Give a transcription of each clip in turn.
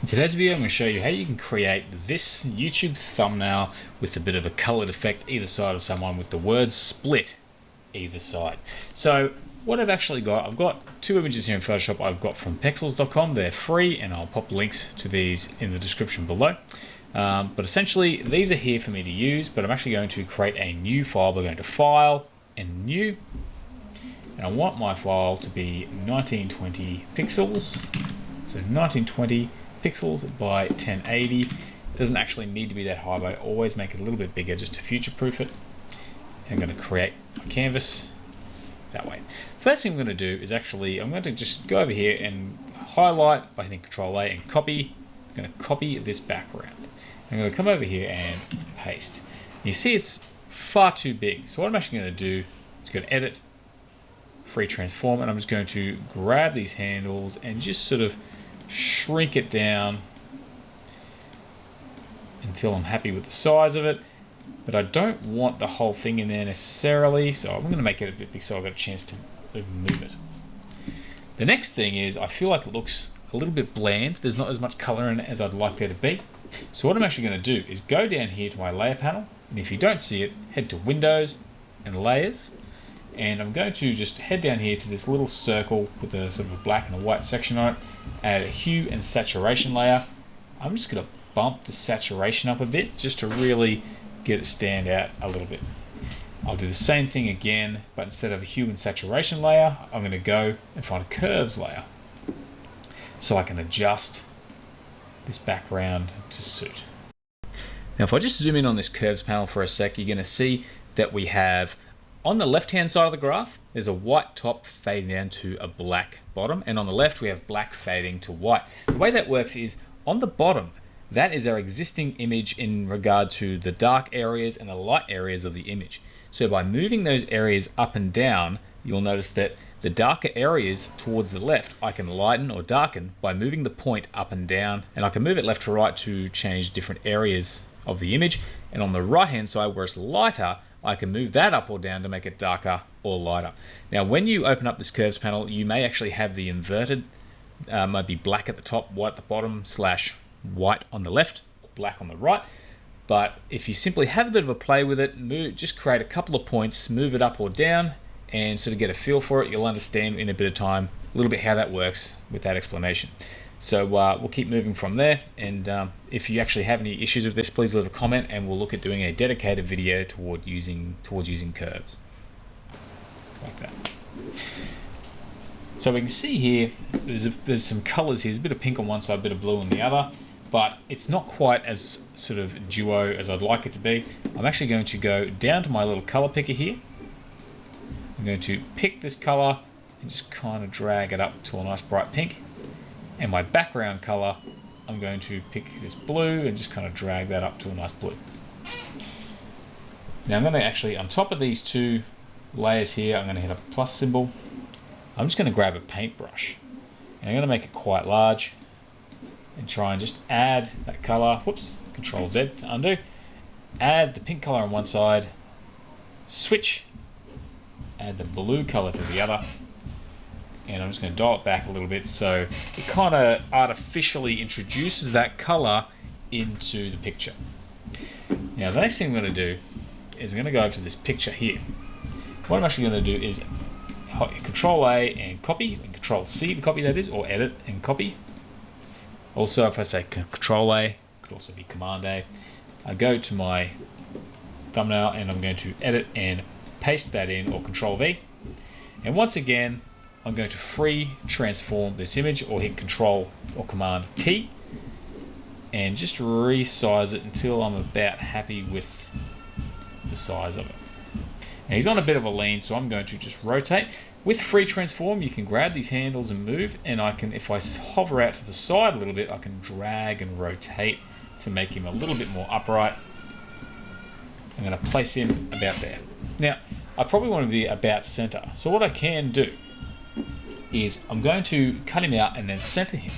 In today's video, I'm going to show you how you can create this YouTube thumbnail with a bit of a colored effect either side of someone with the words split either side. So what I've actually got, I've got two images here in Photoshop I've got from pexels.com. They're free and I'll pop links to these in the description below. But essentially these are here for me to use, but I'm actually going to create a new file. We're going to File and New. And I want my file to be 1920 pixels. So 1920 pixels by 1080. It doesn't actually need to be that high, but I always make it a little bit bigger just to future-proof it. And I'm going to create a canvas that way. First thing I'm going to do is actually, I'm going to just go over here and highlight by hitting Control A and copy. I'm going to copy this background. I'm going to come over here and paste. You see it's far too big. So what I'm actually going to do is go to Edit, Free Transform, and I'm just going to grab these handles and just sort of shrink it down until I'm happy with the size of it, but I don't want the whole thing in there necessarily, so I'm going to make it a bit big so I've got a chance to move it. The next thing is I feel like it looks a little bit bland. There's not as much color in it as I'd like there to be. So what I'm actually going to do is go down here to my layer panel, and if you don't see it, head to Windows and Layers. And I'm going to just head down here to this little circle with a sort of a black and a white section on it, add a hue and saturation layer. I'm just going to bump the saturation up a bit just to really get it stand out a little bit. I'll do the same thing again, but instead of a hue and saturation layer, I'm going to go and find a curves layer so I can adjust this background to suit. Now if I just zoom in on this curves panel for a sec, you're going to see that we have on the left-hand side of the graph, there's a white top fading down to a black bottom, and on the left we have black fading to white. The way that works is on the bottom, that is our existing image in regard to the dark areas and the light areas of the image. So by moving those areas up and down, you'll notice that the darker areas towards the left, I can lighten or darken by moving the point up and down, and I can move it left to right to change different areas of the image. And on the right-hand side, where it's lighter, I can move that up or down to make it darker or lighter. Now when you open up this curves panel, you may actually have the inverted, might be black at the top, white at the bottom, slash white on the left, black on the right. But if you simply have a bit of a play with it, just create a couple of points, move it up or down, and sort of get a feel for it, you'll understand in a bit of time a little bit how that works with that explanation. So we'll keep moving from there, and if you actually have any issues with this, please leave a comment and we'll look at doing a dedicated video towards using curves. Like that. So we can see here, there's some colors here. There's a bit of pink on one side, a bit of blue on the other, but it's not quite as sort of duo as I'd like it to be. I'm actually going to go down to my little color picker here. I'm going to pick this color and just kind of drag it up to a nice bright pink. And my background color, I'm going to pick this blue and just kind of drag that up to a nice blue. Now I'm going to actually, on top of these two layers here, I'm going to hit a plus symbol. I'm just going to grab a paintbrush and I'm going to make it quite large and try and just add that color. Whoops, Control Z to undo. Add the pink color on one side, switch, add the blue color to the other. And I'm just going to dial it back a little bit so it kind of artificially introduces that color into the picture. Now the next thing I'm going to do is I'm going to go over to this picture here. What I'm actually going to do is Control A and copy, and Control C to copy, that is, or edit and copy. Also if I say Control A, it could also be Command A. I go to my thumbnail and I'm going to edit and paste that in, or Control V. And once again, I'm going to free transform this image, or hit Control or Command T and just resize it until I'm about happy with the size of it. Now he's on a bit of a lean, so I'm going to just rotate. With free transform, you can grab these handles and move, and I can, if I hover out to the side a little bit, I can drag and rotate to make him a little bit more upright. I'm going to place him about there. Now, I probably want to be about center, so what I can do is I'm going to cut him out and then center him.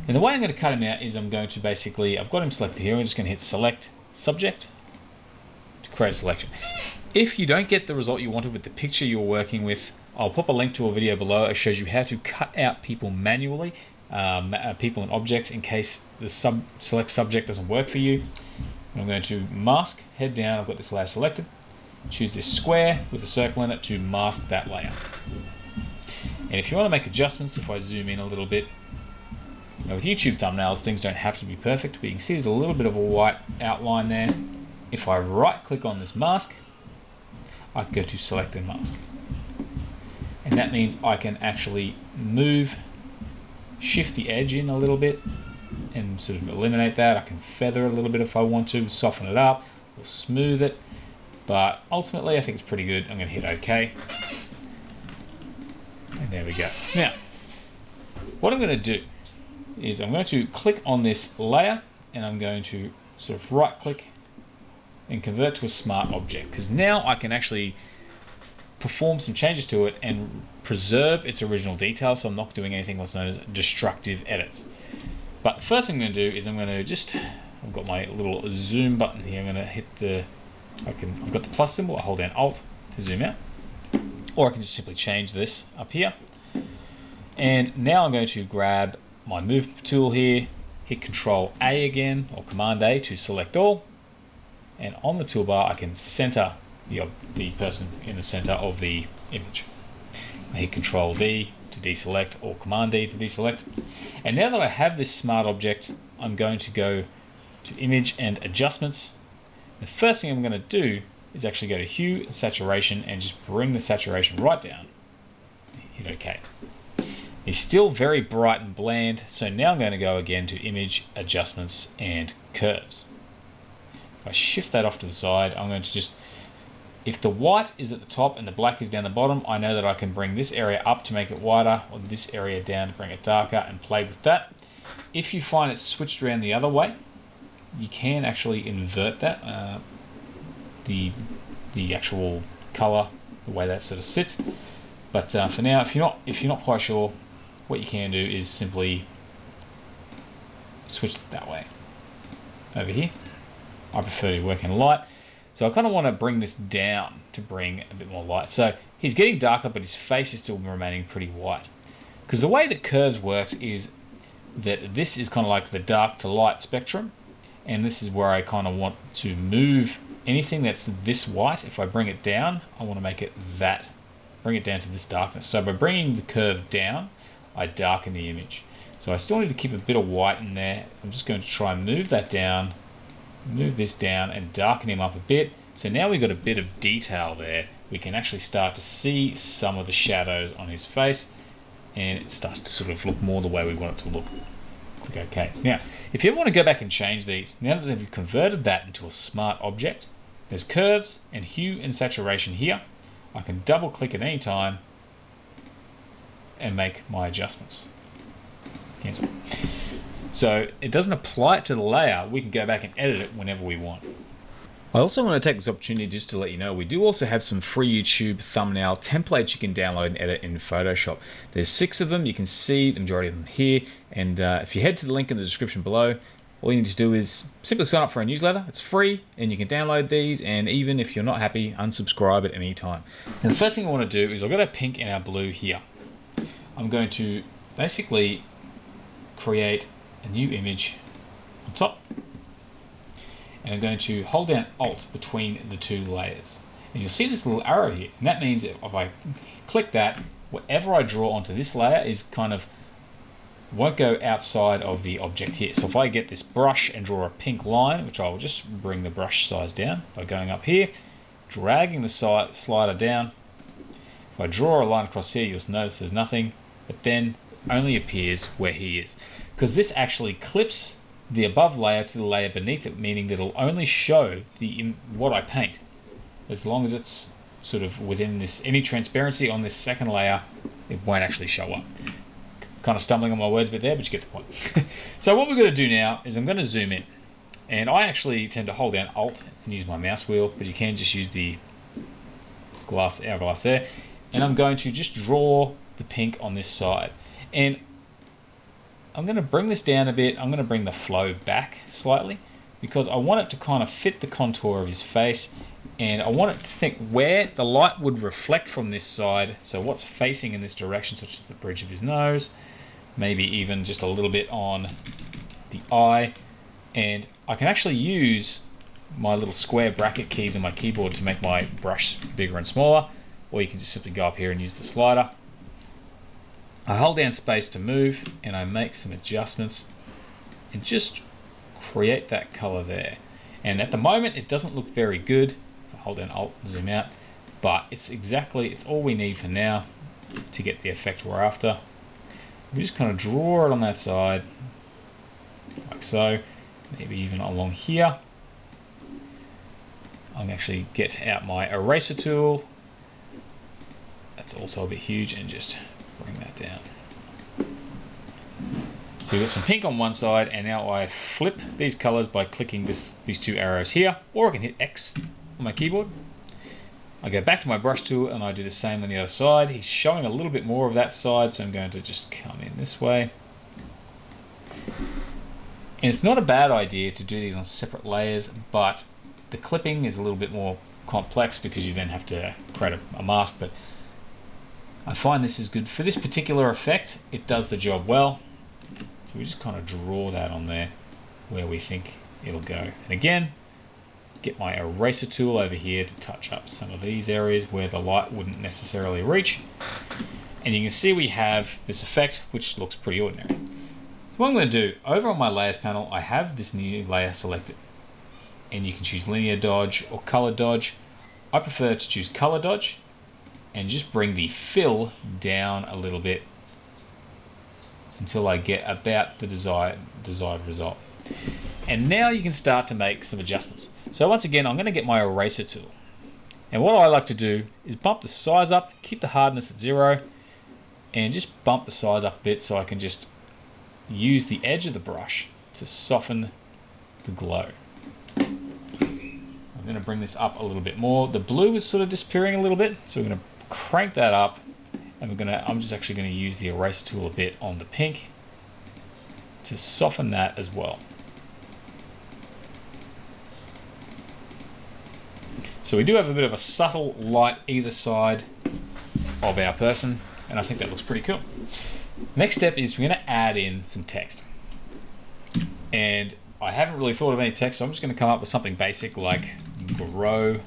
And the way I'm going to cut him out is I'm going to basically, I've got him selected here, I'm just going to hit Select Subject to create a selection. If you don't get the result you wanted with the picture you're working with, I'll pop a link to a video below that shows you how to cut out people manually people and objects in case the select subject doesn't work for you. And I'm going to mask, head down, I've got this layer selected. Choose this square with a circle in it to mask that layer. And if you want to make adjustments, if I zoom in a little bit, now with YouTube thumbnails, things don't have to be perfect, but you can see there's a little bit of a white outline there. If I right click on this mask, I can go to select and mask. And that means I can actually shift the edge in a little bit and sort of eliminate that. I can feather it a little bit if I want to, soften it up, or smooth it. But ultimately, I think it's pretty good. I'm going to hit OK. And there we go. Now, what I'm going to do is I'm going to click on this layer and I'm going to sort of right click and convert to a smart object, because now I can actually perform some changes to it and preserve its original details, so I'm not doing anything what's known as destructive edits. But the first thing I'm going to do is I'm going to I've got my little zoom button here. I'm going to hit I've got the plus symbol. I hold down Alt to zoom out, or I can just simply change this up here. And now I'm going to grab my move tool here, hit Control A again, or Command A to select all. And on the toolbar, I can center the person in the center of the image. I hit Control D to deselect, or Command D to deselect. And now that I have this smart object, I'm going to go to Image and Adjustments. The first thing I'm going to do is actually go to Hue and Saturation and just bring the saturation right down. Hit OK. It's still very bright and bland, so now I'm going to go again to Image, Adjustments, and Curves. If I shift that off to the side, I'm going to if the white is at the top and the black is down the bottom, I know that I can bring this area up to make it whiter, or this area down to bring it darker, and play with that. If you find it's switched around the other way, you can actually invert that, the actual color, the way that sort of sits. But for now, if you're not quite sure, what you can do is simply switch it that way. Over here, I prefer to work in light, so I kind of want to bring this down to bring a bit more light. So he's getting darker, but his face is still remaining pretty white. Because the way that curves works is that this is kind of like the dark to light spectrum, and this is where I kind of want to move anything that's this white. If I bring it down, I want to make it bring it down to this darkness. So by bringing the curve down, I darken the image. So I still need to keep a bit of white in there. I'm just going to try and move that down, move this down, and darken him up a bit. So now we've got a bit of detail there. We can actually start to see some of the shadows on his face, and it starts to sort of look more the way we want it to look. Click OK. Now, if you ever want to go back and change these, now that we've converted that into a smart object, there's curves and hue and saturation here. I can double click at any time and make my adjustments. Cancel. So it doesn't apply it to the layer. We can go back and edit it whenever we want. I also want to take this opportunity just to let you know we do also have some free YouTube thumbnail templates you can download and edit in Photoshop. There's 6 of them. You can see the majority of them here. And if you head to the link in the description below, all you need to do is simply sign up for our newsletter. It's free, and you can download these, and even if you're not happy, unsubscribe at any time. And the first thing I want to do is I've got our pink and our blue here. I'm going to basically create a new image on top, and I'm going to hold down Alt between the 2 layers. And you'll see this little arrow here, and that means if I click that, whatever I draw onto this layer is won't go outside of the object here. So if I get this brush and draw a pink line, which I'll just bring the brush size down by going up here, dragging the slider down. If I draw a line across here, you'll notice there's nothing, but then only appears where he is. Because this actually clips the above layer to the layer beneath it, meaning that it'll only show what I paint. As long as it's sort of within any transparency on this second layer, it won't actually show up. Kind of stumbling on my words a bit there, but you get the point. So what we're going to do now is I'm going to zoom in. And I actually tend to hold down Alt and use my mouse wheel, but you can just use the hourglass there. And I'm going to just draw the pink on this side. And I'm going to bring this down a bit. I'm going to bring the flow back slightly because I want it to kind of fit the contour of his face, and I want it to think where the light would reflect from this side, so what's facing in this direction, such as the bridge of his nose, maybe even just a little bit on the eye. And I can actually use my little square bracket keys on my keyboard to make my brush bigger and smaller, or you can just simply go up here and use the slider. I hold down space to move, and I make some adjustments and just create that color there. And at the moment it doesn't look very good. So hold down Alt and zoom out, but it's all we need for now to get the effect we're after. We just kind of draw it on that side like so, maybe even along here. I'm actually get out my eraser tool. That's also a bit huge, and just bring that down. So we've got some pink on one side, and now I flip these colors by clicking these two arrows here, or I can hit X on my keyboard. I go back to my brush tool and I do the same on the other side. He's showing a little bit more of that side, so I'm going to just come in this way. And it's not a bad idea to do these on separate layers, but the clipping is a little bit more complex because you then have to create a mask, but I find this is good. For this particular effect, it does the job well. So we just kind of draw that on there where we think it'll go. And again, get my eraser tool over here to touch up some of these areas where the light wouldn't necessarily reach. And you can see we have this effect, which looks pretty ordinary. So what I'm going to do, over on my layers panel, I have this new layer selected. And you can choose linear dodge or color dodge. I prefer to choose color dodge and just bring the fill down a little bit until I get about the desired result. And now you can start to make some adjustments. So once again, I'm going to get my eraser tool. And what I like to do is bump the size up, keep the hardness at 0, and just bump the size up a bit so I can just use the edge of the brush to soften the glow. I'm going to bring this up a little bit more. The blue is sort of disappearing a little bit, so we're going to crank that up, and I'm just actually going to use the eraser tool a bit on the pink to soften that as well. So we do have a bit of a subtle light either side of our person, and I think that looks pretty cool. Next step is we're going to add in some text. And I haven't really thought of any text, so I'm just going to come up with something basic like grow.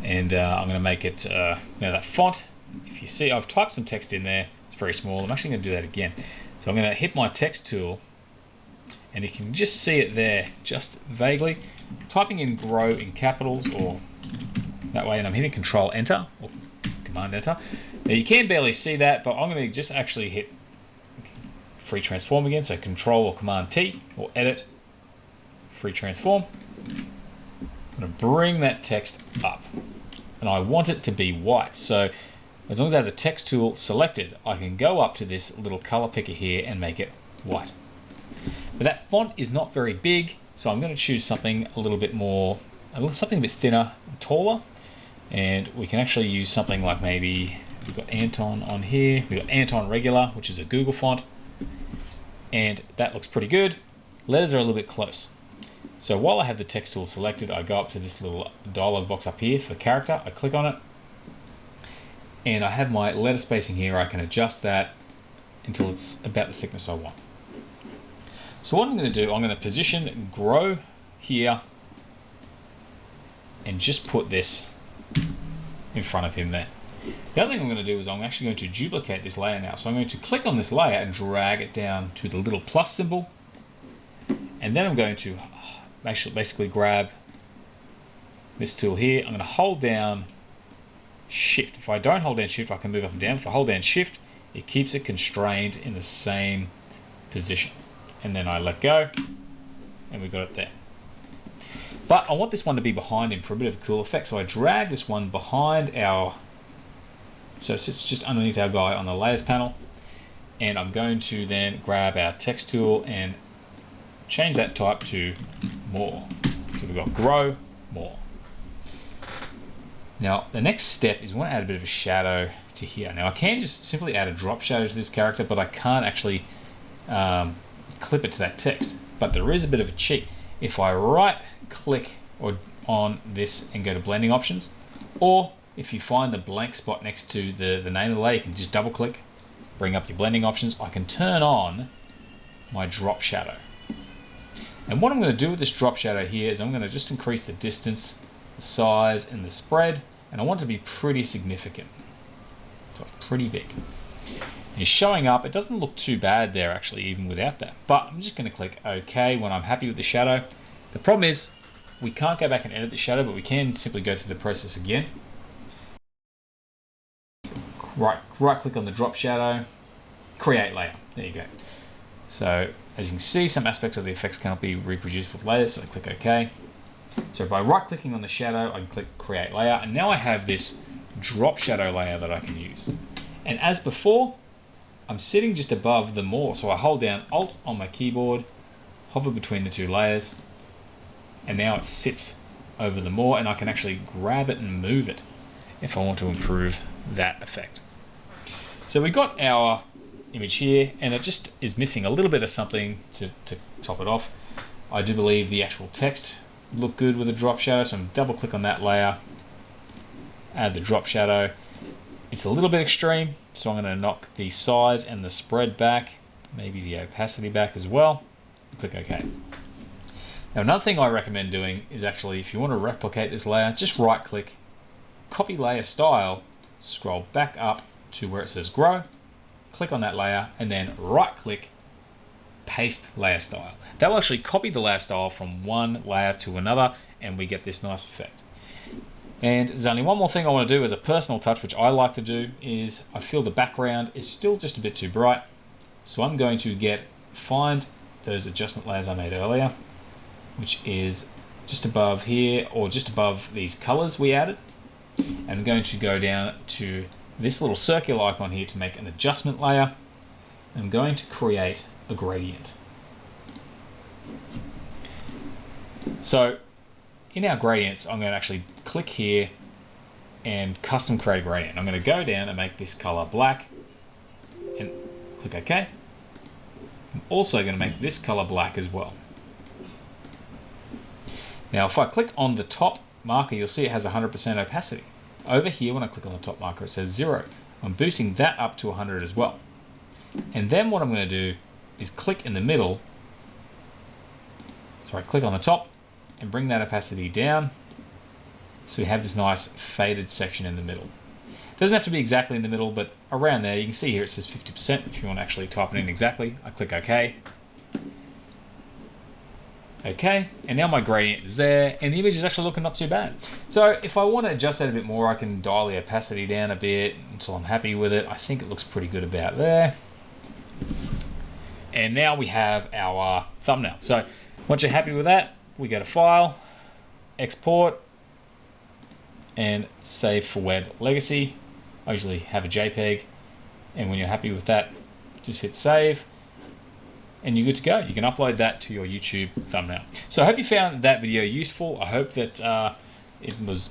And I'm going to make it, now that font, if you see I've typed some text in there, it's very small. I'm actually going to do that again. So I'm going to hit my text tool, and you can just see it there, just vaguely. Typing in grow in capitals or that way, and I'm hitting Control Enter or Command Enter. Now you can barely see that, but I'm going to just actually hit free transform again, so Control or Command T or Edit, free transform. I'm going to bring that text up, and I want it to be white. So as long as I have the text tool selected, I can go up to this little color picker here and make it white. But that font is not very big, so I'm going to choose something a little bit more, something a bit thinner and taller. And we can actually use something like maybe, we've got Anton on here, we've got Anton Regular, which is a Google font. And that looks pretty good. Letters are a little bit close. So while I have the text tool selected, I go up to this little dialog box up here for character, I click on it. And I have my letter spacing here, I can adjust that until it's about the thickness I want. So what I'm going to do, I'm going to position grow here and just put this in front of him there. The other thing I'm going to do is I'm actually going to duplicate this layer now. So I'm going to click on this layer and drag it down to the little plus symbol. And then I'm going to basically grab this tool here. I'm going to hold down Shift. If I don't hold down Shift, I can move up and down. If I hold down Shift, it keeps it constrained in the same position. And then I let go, and we got it there. But I want this one to be behind him for a bit of a cool effect. So I drag this one behind so it sits just underneath our guy on the layers panel. And I'm going to then grab our text tool and change that type to more. So we've got grow, more. Now the next step is we want to add a bit of a shadow to here. Now I can just simply add a drop shadow to this character, but I can't actually clip it to that text. But there is a bit of a cheat. If I right click on this and go to blending options, or if you find the blank spot next to the name of the layer, you can just double click, bring up your blending options. I can turn on my drop shadow. And what I'm going to do with this drop shadow here is I'm going to just increase the distance, the size, and the spread, and I want it to be pretty significant. So it's pretty big. And it's showing up. It doesn't look too bad there actually, even without that. But I'm just going to click OK when I'm happy with the shadow. The problem is we can't go back and edit the shadow, but we can simply go through the process again. Right click on the drop shadow, create layer. There you go. So as you can see, some aspects of the effects cannot be reproduced with layers, so I click OK. So by right clicking on the shadow, I can click create layer, and now I have this drop shadow layer that I can use. And as before, I'm sitting just above the more, so I hold down Alt on my keyboard, hover between the two layers, and now it sits over the more, and I can actually grab it and move it if I want to improve that effect. So we got our image here, and it just is missing a little bit of something to top it off. I do believe the actual text look good with a drop shadow, so I'm double click on that layer, add the drop shadow. It's a little bit extreme, so I'm going to knock the size and the spread back, maybe the opacity back as well. Click OK. Now another thing I recommend doing is actually, if you want to replicate this layer, just right click, copy layer style, scroll back up to where it says grow, click on that layer, and then right click, paste layer style. That will actually copy the layer style from one layer to another, and we get this nice effect. And there's only one more thing I want to do as a personal touch, which I like to do, is I feel the background is still just a bit too bright. So I'm going to find those adjustment layers I made earlier, which is just above here, or just above these colors we added. And I'm going to go down to this little circular icon here to make an adjustment layer. I'm going to create a gradient. So in our gradients, I'm going to actually click here and custom create a gradient. I'm going to go down and make this color black and click OK. I'm also going to make this color black as well. Now if I click on the top marker, you'll see it has 100% opacity. Over here, when I click on the top marker, it says 0. I'm boosting that up to 100 as well. And then what I'm going to do is click in the middle. So I click on the top and bring that opacity down. So we have this nice faded section in the middle. It doesn't have to be exactly in the middle, but around there. You can see here it says 50% if you want to actually type it in exactly. I click OK. Okay, and now my gradient is there, and the image is actually looking not too bad. So if I want to adjust that a bit more, I can dial the opacity down a bit until I'm happy with it. I think it looks pretty good about there. And now we have our thumbnail. So once you're happy with that, we go to File, Export, and Save for Web Legacy. I usually have a JPEG, and when you're happy with that, just hit Save. And you're good to go. You can upload that to your YouTube thumbnail. So I hope you found that video useful. I hope that it was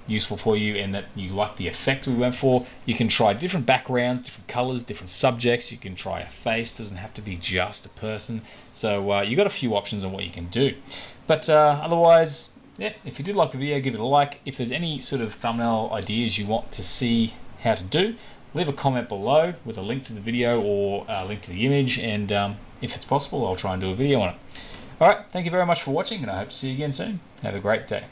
useful for you and that you like the effect we went for. You can try different backgrounds, different colors, different subjects. You can try a face. Doesn't have to be just a person. So you got a few options on what you can do. But otherwise, yeah, if you did like the video, give it a like. If there's any sort of thumbnail ideas you want to see how to do, leave a comment below with a link to the video or a link to the image, and if it's possible, I'll try and do a video on it. Alright, thank you very much for watching, and I hope to see you again soon. Have a great day.